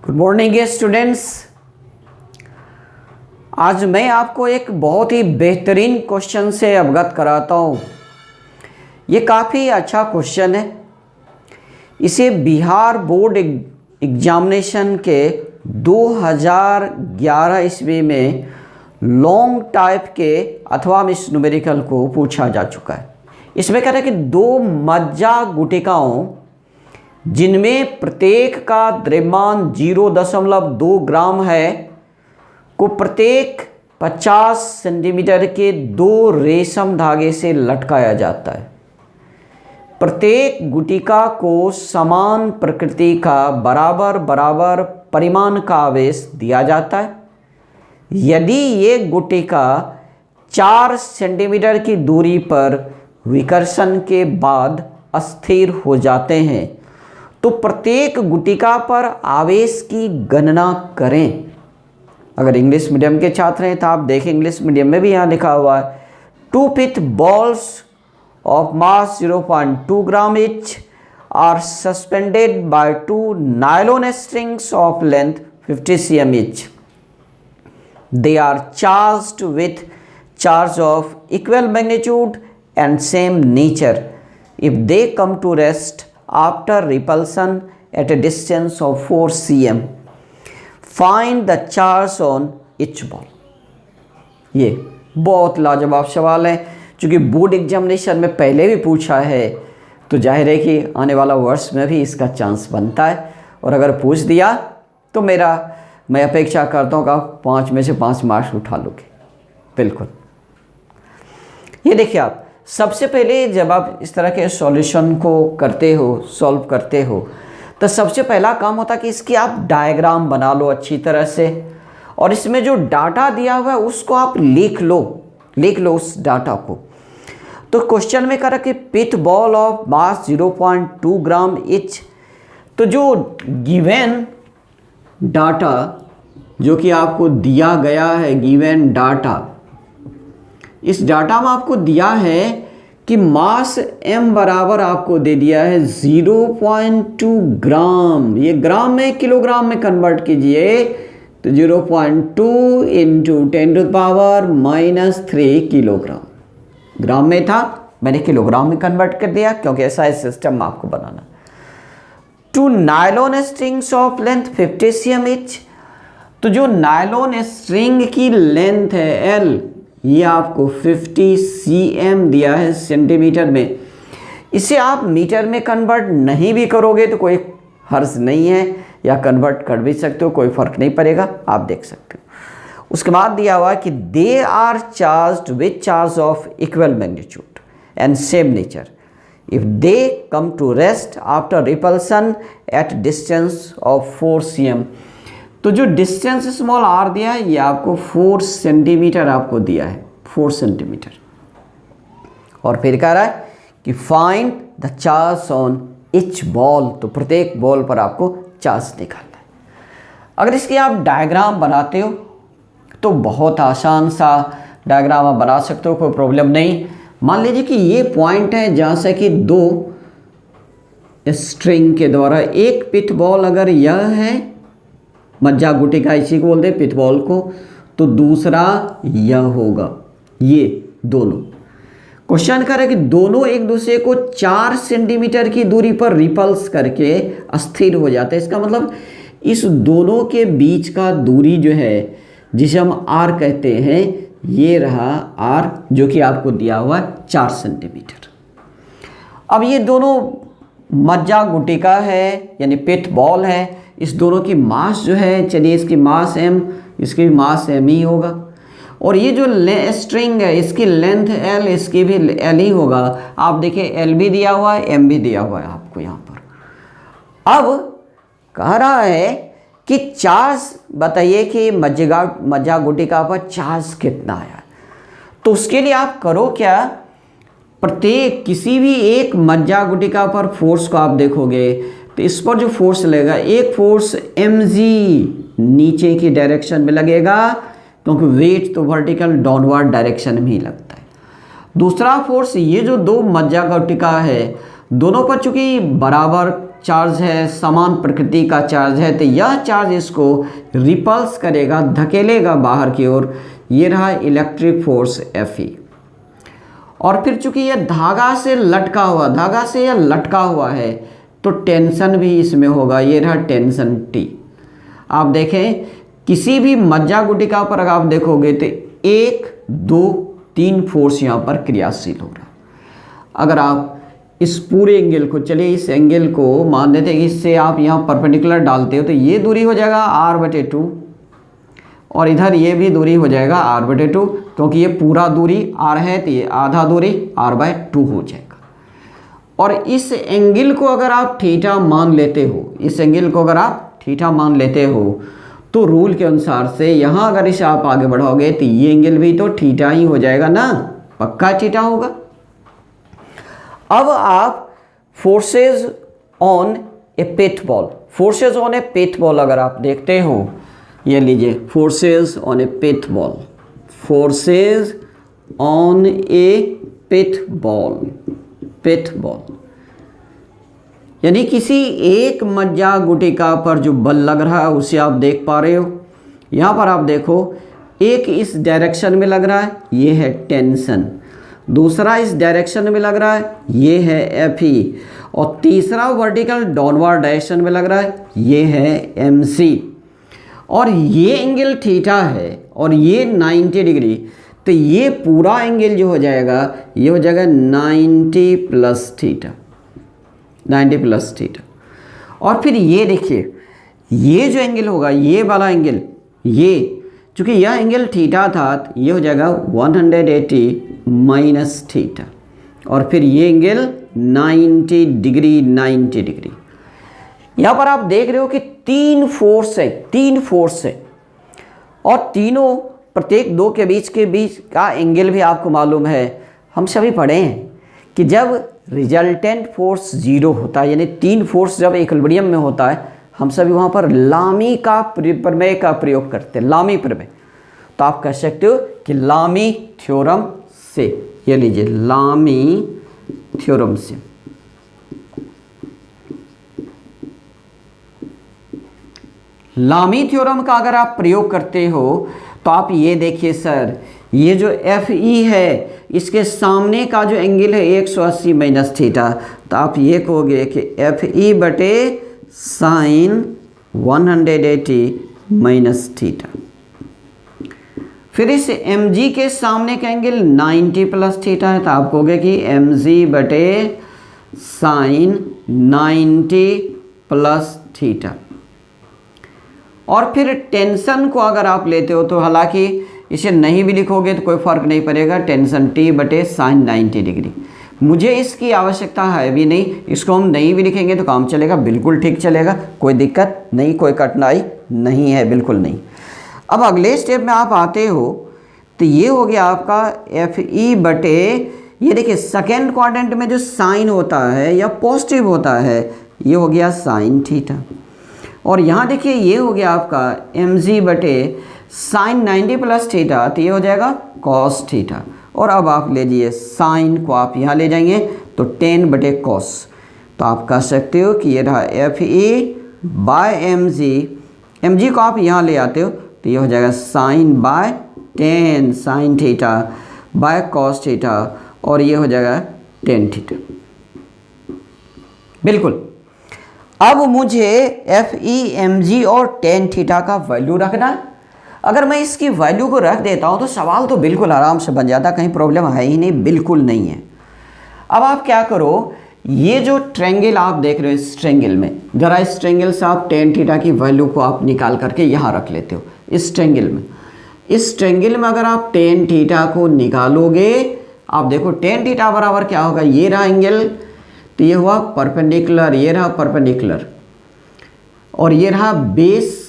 Good morning students. आज मैं आपको एक बहुत ही बेहतरीन क्वेश्चन से अवगत कराता हूँ। ये काफ़ी अच्छा क्वेश्चन है। इसे बिहार बोर्ड एग्जामिनेशन के 2011 ईस्वी में लॉन्ग टाइप के अथवा मिस न्यूमेरिकल को पूछा जा चुका है। इसमें कह रहे हैं कि दो मज्जा गुटिकाओं जिनमें प्रत्येक का द्रव्यमान 0.2 ग्राम है को प्रत्येक 50 सेंटीमीटर के दो रेशम धागे से लटकाया जाता है। प्रत्येक गुटिका को समान प्रकृति का बराबर बराबर परिमाण का आवेश दिया जाता है। यदि ये गुटिका 4 सेंटीमीटर की दूरी पर विकर्षण के बाद अस्थिर हो जाते हैं तो प्रत्येक गुटिका पर आवेश की गणना करें। अगर इंग्लिश मीडियम के छात्र हैं तो आप देखें, इंग्लिश मीडियम में भी यहाँ लिखा हुआ है 2 pith balls of mass 0.2 gram each are suspended by 2 nylon strings of length 50 cm each. They are charged with charge of equal magnitude and same nature. If they come to rest after repulsion at a distance of 4 cm, find the charge on each ball. ये बहुत लाजवाब सवाल है। चूँकि board examination में पहले भी पूछा है तो जाहिर है कि आने वाला वर्ष में भी इसका चांस बनता है। और अगर पूछ दिया तो मैं अपेक्षा करता हूँ कि आप 5 में से 5 मार्क्स उठा लोगे। बिल्कुल। ये देखिए, आप सबसे पहले जब आप इस तरह के सॉल्यूशन को सॉल्व करते हो तो सबसे पहला काम होता है कि इसकी आप डायग्राम बना लो अच्छी तरह से, और इसमें जो डाटा दिया हुआ है उसको आप लिख लो उस डाटा को। तो क्वेश्चन में कह रहा कि pith ball of mass 0.2 gram each. तो जो गिवन डाटा जो कि आपको दिया गया है, गिवन डाटा, इस डाटा में आपको दिया है कि मास m बराबर आपको दे दिया है 0.2 ग्राम। ये ग्राम में किलोग्राम में कन्वर्ट कीजिए तो 0.2 इंटू 10⁻³ किलोग्राम। ग्राम में था, मैंने किलोग्राम में कन्वर्ट कर दिया क्योंकि ऐसा है सिस्टम आपको बनाना। 2 nylon strings of length 50 cm etch. तो जो नायलॉन स्ट्रिंग की लेंथ है L, ये आपको 50 cm दिया है सेंटीमीटर में। इसे आप मीटर में कन्वर्ट नहीं भी करोगे तो कोई हर्ज नहीं है, या कन्वर्ट कर भी सकते हो, कोई फर्क नहीं पड़ेगा, आप देख सकते हो। उसके बाद दिया हुआ कि they are charged with charge of equal magnitude and same nature if they come to rest after repulsion at distance of 4 cm। तो जो डिस्टेंस स्मॉल r दिया है ये आपको 4 सेंटीमीटर आपको दिया है, 4 सेंटीमीटर। और फिर कह रहा है कि find the charge on etch ball. तो प्रत्येक बॉल पर आपको चार्ज निकालना है। अगर इसकी आप डायग्राम बनाते हो तो बहुत आसान सा डायग्राम आप बना सकते हो, कोई प्रॉब्लम नहीं। मान लीजिए कि ये पॉइंट है जहाँ से कि 2 स्ट्रिंग के द्वारा एक पिथ बॉल, अगर यह है मज्जा गुटिका, इसी को बोलते हैं पिथ बॉल को, तो दूसरा यह होगा। ये दोनों क्वेश्चन कर रहे हैं कि दोनों एक दूसरे को 4 सेंटीमीटर की दूरी पर रिपल्स करके अस्थिर हो जाते हैं। इसका मतलब इस दोनों के बीच का दूरी जो है, जिसे हम r कहते हैं, ये रहा r, जो कि आपको दिया हुआ 4 सेंटीमीटर। अब ये दोनों मज्जा गुटिका है यानी पिथ बॉल है। इस दोनों की मास जो है, चलिए इसकी मास m, इसकी मास m ही होगा। और ये जो स्ट्रिंग है इसकी लेंथ L, इसकी भी L ही होगा। आप देखिए L भी दिया हुआ है, M भी दिया हुआ है आपको यहाँ पर। अब कह रहा है कि चार्ज बताइए कि मज्जा गुटिका पर चार्ज कितना आया। तो उसके लिए आप करो क्या, प्रत्येक किसी भी एक मज्जा गुटिका पर फोर्स को आप देखोगे तो इस पर जो फोर्स लगेगा, एक फोर्स mg नीचे की डायरेक्शन में लगेगा क्योंकि वेट तो वर्टिकल डाउनवर्ड डायरेक्शन में ही लगता है। दूसरा फोर्स, ये जो 2 मज्जा गुटिका है दोनों पर चूंकि बराबर चार्ज है, समान प्रकृति का चार्ज है, तो यह चार्ज इसको रिपल्स करेगा, धकेलेगा बाहर की ओर। ये रहा इलेक्ट्रिक फोर्स Fe। और फिर चूंकि यह धागा से यह लटका हुआ है तो टेंशन भी इसमें होगा। ये रहा टेंशन T। आप देखें किसी भी मज्जा गुटिका पर अगर आप देखोगे तो 1, 2, 3 फोर्स यहाँ पर क्रियाशील हो रहा है। अगर आप इस पूरे एंगल को, चलिए इस एंगल को मान लेते हैं, इससे आप यहाँ परपेंडिकुलर डालते हो तो ये दूरी हो जाएगा r/2 और इधर ये भी दूरी हो जाएगा r/2, क्योंकि ये पूरा दूरी r है तो ये आधा दूरी r/2 हो जाएगा। और इस एंगल को अगर आप थीटा मान लेते हो, तो रूल के अनुसार से यहाँ अगर इसे आप आगे बढ़ाओगे तो ये एंगल भी तो थीटा ही हो जाएगा ना, पक्का थीटा होगा। अब आप forces on A pet ball अगर आप देखते हो, ये लीजिए forces on A pet ball, यानी किसी एक मज्जा गुटिका पर जो बल लग रहा है उसे आप देख पा रहे हो। यहाँ पर आप देखो, एक इस डायरेक्शन में लग रहा है, ये है टेंशन, दूसरा इस डायरेक्शन में लग रहा है, ये है Fe, और तीसरा वर्टिकल डाउनवर्ड डायरेक्शन में लग रहा है, ये है Mc। और ये एंगल थीटा है और ये 90 डिग्री, तो ये पूरा एंगल जो हो जाएगा ये हो जाएगा 90 प्लस थीटा। और फिर ये देखिए, ये जो एंगल होगा, ये वाला एंगल, ये चूँकि यह एंगल थीटा था तो ये हो जाएगा 180 माइनस थीटा, और फिर ये एंगल 90 डिग्री। यहाँ पर आप देख रहे हो कि 3 फोर्स है, और तीनों प्रत्येक दो के बीच का एंगल भी आपको मालूम है। हम सभी पढ़े हैं कि जब रिजल्टेंट फोर्स 0 होता है, यानी 3 फोर्स जब इक्विलिब्रियम में होता है, हम सभी वहाँ पर लामी का प्रमेय का प्रयोग करते हैं, लामी प्रमेय। तो आप कह सकते हो कि लामी थ्योरम से, ये लीजिए लामी थ्योरम से। लामी थ्योरम का अगर आप प्रयोग करते हो तो आप ये देखिए सर, ये जो Fe है इसके सामने का जो एंगल है 180 माइनस थीटा, तो आप ये कहोगे कि Fe बटे साइन 180 माइनस थीटा। फिर इस mg के सामने का एंगल 90 प्लस थीटा है, तो आप कहोगे कि mg बटे साइन 90 प्लस थीटा। और फिर टेंशन को अगर आप लेते हो तो हालांकि इसे नहीं भी लिखोगे तो कोई फ़र्क नहीं पड़ेगा, टेंशन T बटे साइन 90 डिग्री। मुझे इसकी आवश्यकता है भी नहीं, इसको हम नहीं भी लिखेंगे तो काम चलेगा, बिल्कुल ठीक चलेगा, कोई दिक्कत नहीं, कोई कठिनाई नहीं है, बिल्कुल नहीं। अब अगले स्टेप में आप आते हो तो ये हो गया आपका Fe बटे, ये देखिए सेकेंड क्वाड्रेंट में जो साइन होता है या पॉजिटिव होता है, ये हो गया साइन थीटा। और यहाँ देखिए ये हो गया आपका mg बटे साइन 90 प्लस थीटा, तो ये हो जाएगा कॉस थीटा। और अब आप ले लीजिए साइन को आप यहाँ ले जाएंगे तो 10 बटे कॉस, तो आप कह सकते हो कि ये रहा Fe बाय mg को आप यहाँ ले आते हो तो ये हो जाएगा sine by 10 sine theta by cos theta, और ये हो जाएगा 10 थीटा। बिल्कुल। अब मुझे Fe mg और 10 थीटा का वैल्यू रखना है। अगर मैं इसकी वैल्यू को रख देता हूँ तो सवाल तो बिल्कुल आराम से बन जाता, कहीं प्रॉब्लम है ही नहीं, बिल्कुल नहीं है। अब आप क्या करो, ये जो ट्रायंगल आप देख रहे हो, इस ट्रायंगल में जरा इस ट्रायंगल से आप 10 थीटा की वैल्यू को आप निकाल करके यहाँ रख लेते हो। इस ट्रायंगल में अगर आप 10 थीटा को निकालोगे, आप देखो 10 थीटा बराबर क्या होगा, ये रहा एंगल, तो ये हुआ परपेंडिकुलर, ये रहा परपेंडिकुलर, और ये रहा बेस।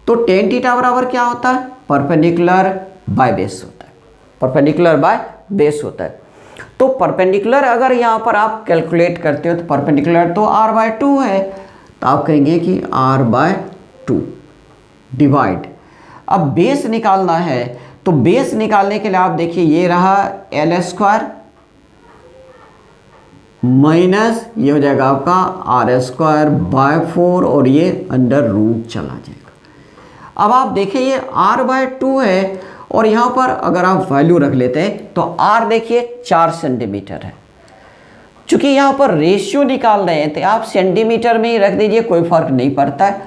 तो 10 थीटा बराबर क्या होता है, परपेंडिकुलर बाय बेस होता है, परपेंडिकुलर बाय बेस होता है। तो परपेंडिकुलर अगर यहाँ पर आप कैलकुलेट करते हो तो परपेंडिकुलर तो r/2 है, तो आप कहेंगे कि r/2 डिवाइड। अब बेस निकालना है, तो बेस निकालने के लिए आप देखिए ये रहा l² माइनस ये हो जाएगा आपका r² बाय 4 और ये अंडर रूट चला जाएगा। अब आप देखिए ये r/2 है और यहाँ पर अगर आप वैल्यू रख लेते हैं तो r देखिए 4 सेंटीमीटर है। चूंकि यहाँ पर रेशियो निकाल रहे हैं तो आप सेंटीमीटर में ही रख दीजिए, कोई फर्क नहीं पड़ता है।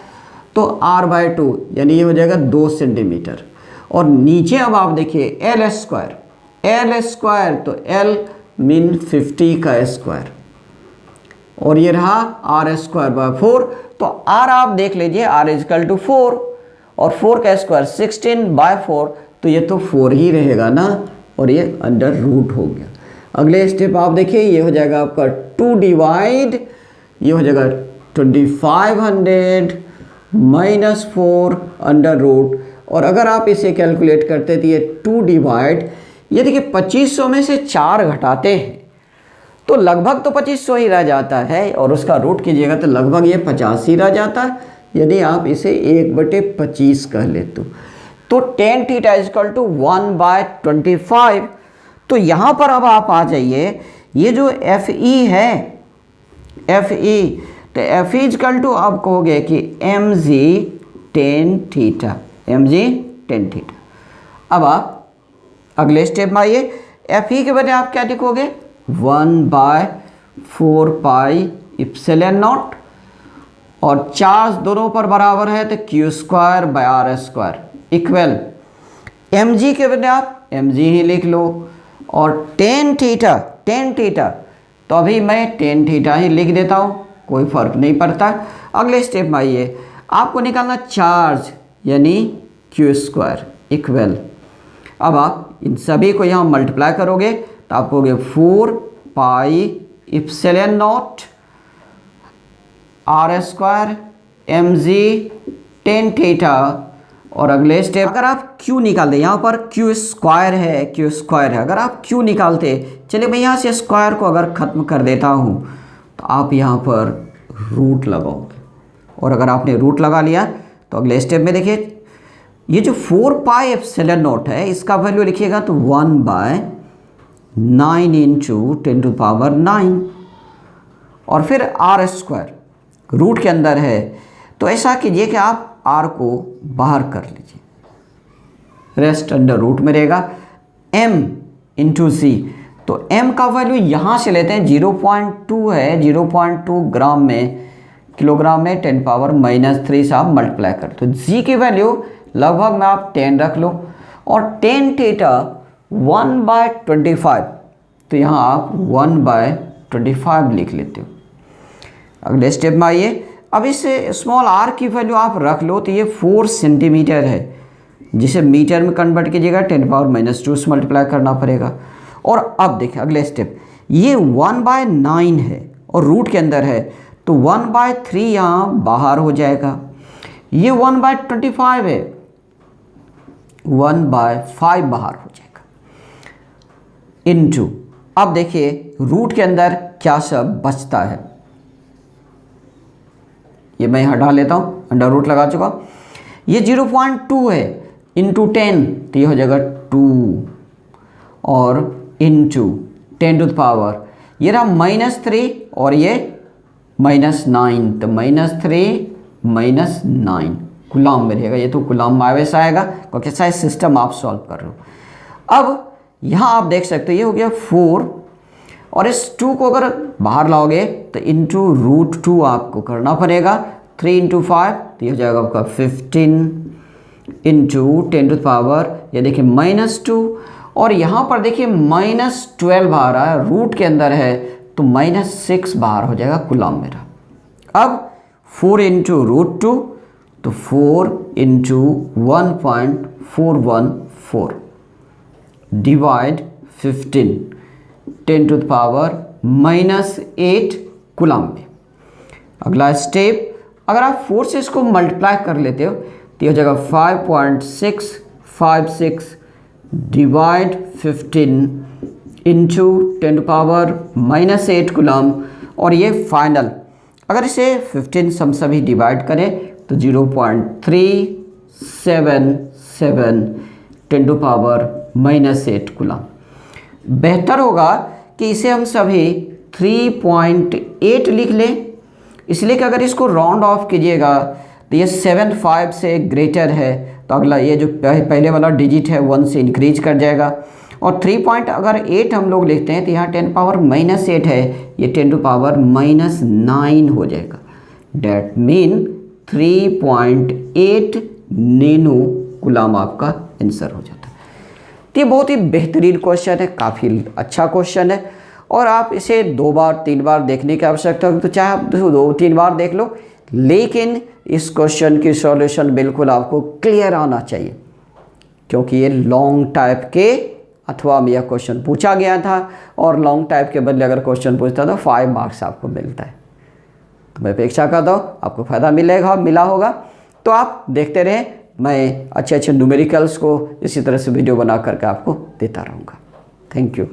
तो r/2 यानी ये हो जाएगा 2 सेंटीमीटर। और नीचे अब आप देखिए l² तो l मीन 50 का स्क्वायर और ये रहा r²/4। तो r आप देख लीजिए r = 4 और 4 का स्क्वायर 16/4, तो ये तो 4 ही रहेगा ना और ये अंडर रूट हो गया। अगले स्टेप आप देखिए ये हो जाएगा आपका 2 डिवाइड, ये हो जाएगा 2500 माइनस 4 अंडर रूट। और अगर आप इसे कैलकुलेट करते तो ये 2 डिवाइड, ये देखिए 2500 में से 4 घटाते हैं तो लगभग तो 2500 ही रह जाता है और उसका रूट कीजिएगा तो लगभग ये 50 ही रह जाता है। यदि आप इसे 1/25 कह लेते तो tan थीटा = 1/25। तो यहाँ पर अब आप आ जाइए, ये जो FE है FE, तो FE = आप कहोगे कि mg tan theta, mg tan theta. अब आप अगले स्टेप में आइए, FE के बजाय आप क्या लिखोगे 1/4 पाई एप्सिलॉन नॉट और चार्ज दोनों पर बराबर है तो q²/r² इक्वल mg के बजाय आप mg ही लिख लो और tan थीटा तो अभी मैं tan थीटा ही लिख देता हूँ, कोई फर्क नहीं पड़ता। अगले स्टेप में आइए, आपको निकालना चार्ज यानी q² इक्वल, अब आप इन सभी को यहाँ मल्टीप्लाई करोगे तो आप कहोगे 4 pi epsilon not r² mg tan theta. और अगले स्टेप अगर आप q निकाल दें, यहाँ पर q² है, अगर आप q निकालते, चलिए मैं यहाँ से स्क्वायर को अगर ख़त्म कर देता हूँ तो आप यहाँ पर रूट लगाओगे और अगर आपने रूट लगा लिया तो अगले स्टेप में देखिए ये जो 4 पाई एप्सिलॉन नॉट है इसका वैल्यू लिखिएगा तो 1/9 इंटू 10⁹ और फिर r² रूट के अंदर है। तो ऐसा कीजिए कि आप r को बाहर कर लीजिए, रेस्ट अंडर रूट में रहेगा m इंटू c। तो m का वैल्यू यहाँ से लेते हैं 0.2 है, 0.2 ग्राम में किलोग्राम में 10⁻³ से आप मल्टीप्लाई कर, तो g की वैल्यू लगभग में आप 10 रख लो और tan थीटा 1/25, तो यहाँ आप 1/25 लिख लेते हो। अगले स्टेप में आइए, अब इस स्मॉल r की वैल्यू आप रख लो तो ये 4 सेंटीमीटर है, जिसे मीटर में कन्वर्ट कीजिएगा 10⁻² से मल्टीप्लाई करना पड़ेगा। और अब देखिए अगले स्टेप, ये 1/9 है और रूट के अंदर है तो 1/3 यहाँ बाहर हो जाएगा, ये 1/25 है 1/5 बाहर हो जाएगा इनटू, अब देखिए रूट के अंदर क्या सब बचता है, ये मैं हटा लेता हूँ, अंडर रूट लगा चुका। ये 0.2 है इंटू 10 तो ये हो जाएगा 2 और इंटू 10⁻, ये रहा -3 और ये -9 तो -3 -9 कुलाम में रहेगा, ये तो कुलाम माइनस आएगा क्योंकि ऐसा सिस्टम आप सॉल्व कर रहे हो। अब यहाँ आप देख सकते हो ये हो गया 4 और इस 2 को अगर बाहर लाओगे तो इंटू √2 आपको करना पड़ेगा, 3 × 5 तो ये हो जाएगा आपका 15 इंटू 10⁻, ये देखिए -2 और यहाँ पर देखिए -12 बाहर आया, रूट के अंदर है तो -6 बाहर हो जाएगा कुलाम मेरा। अब 4 इंटू √2 तो 4 इंटू 1.414 डिवाइड 15 10⁻⁻8 कुलाम में। अगला स्टेप, अगर आप 4 से इसको मल्टीप्लाई कर लेते हो तो ये हो जाएगा 5.656 डिवाइड 15 इंटू 10⁻�8 कुलाम। और ये फाइनल अगर इसे 15 सम सभी डिवाइड करें तो 0.377 10⁻⁻8 कुलाम। बेहतर होगा कि इसे हम सभी 3.8 लिख लें, इसलिए कि अगर इसको राउंड ऑफ कीजिएगा तो ये 7.5 से ग्रेटर है, तो अगला ये जो पहले वाला डिजिट है 1 से इंक्रीज कर जाएगा। और 3.8 हम लोग लिखते हैं तो यहाँ 10⁻⁻8 है, ये 10⁻�9 हो जाएगा। डैट मीन 3.8 नैनो कूलम आपका आंसर हो जाता है। तो ये बहुत ही बेहतरीन क्वेश्चन है, काफ़ी अच्छा क्वेश्चन है, और आप इसे 2 बार 3 बार देखने की आवश्यकता होगी तो चाहे आप 2-3 बार देख लो, लेकिन इस क्वेश्चन की सॉल्यूशन बिल्कुल आपको क्लियर आना चाहिए, क्योंकि ये लॉन्ग टाइप के अथवा में यह क्वेश्चन पूछा गया था, और लॉन्ग टाइप के बदले अगर क्वेश्चन पूछता तो 5 मार्क्स आपको मिलता है। तो मैं अपेक्षा करता हूँ आपको फ़ायदा मिला होगा। तो आप देखते रहें, मैं अच्छे न्यूमेरिकल्स को इसी तरह से वीडियो बना करके आपको देता रहूँगा। Thank you.